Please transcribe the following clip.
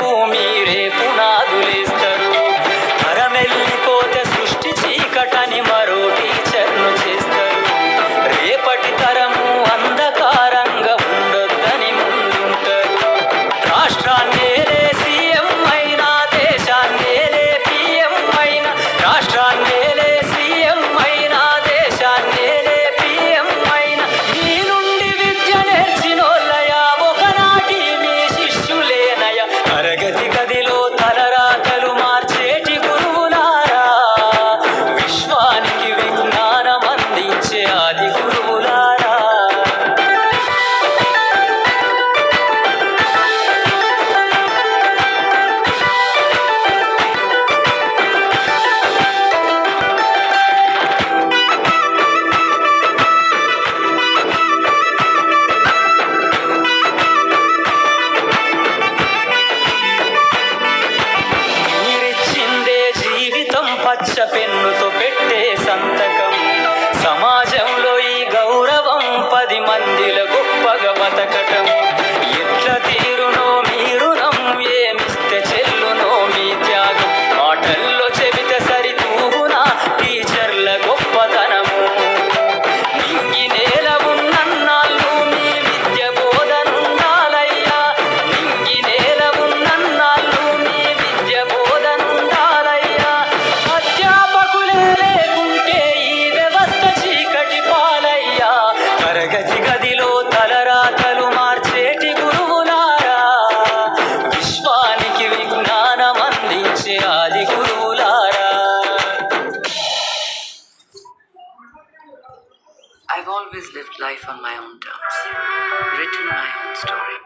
రేపు మీరే పునాదులేస్తారు. తరమెల్లిపోతే సృష్టి చీకటని మరో టీచర్ను చేస్తారు. రేపటి తరము అంధకారంగా ఉండొద్దని ముందుంటారు. రాష్ట్రాన్నేలే సీఎం అయినా, దేశాన్నేలే పిఎం అయినా, రాష్ట్రాన్నేలే సీఎం అయినా, దేశాన్నేలే పిఎం అయినా, మీ నుండి విద్య నేర్చినోళ్ళయా ఒకనాటి మీ శిష్యులేనయ. తరగతి గదిలో తలరాతలు మార్చేటి గురువులారా, విశ్వానికి విజ్ఞానం అందించే ఆది గురువులారా. మీరిచ్చిందే జీవితం పచ్చ పెన్నుతో పెట్టే సంతకం. సమాజంలో ఈ గౌరవం 10 మందిలో గొప్పగా బతకటం. ఎట్ల తీరునో మీ రుణం, ఏమిస్తే చెల్లునో మీ త్యాగం. మాటల్లో చెబితే సరితూగునా టీచర్ల గొప్పతనము. నింగి నేల ఉన్నన్నాళ్ళు మీ విద్య బోధనుండాలయ్యా. నింగి నేల ఉన్నన్నాళ్ళు మీ విద్య బోధనుండాలయ్యా. అధ్యాపకులే లేకుంటే ఈ వ్యవస్థ చీకటి పాలయ్యా. తరగతి గదిలో తలరాతలు మార్చేటి గురువులారా, విశ్వానికి విజ్ఞానం అందించే ఆది గురువులారా. I've always lived life on my own terms, written my own story.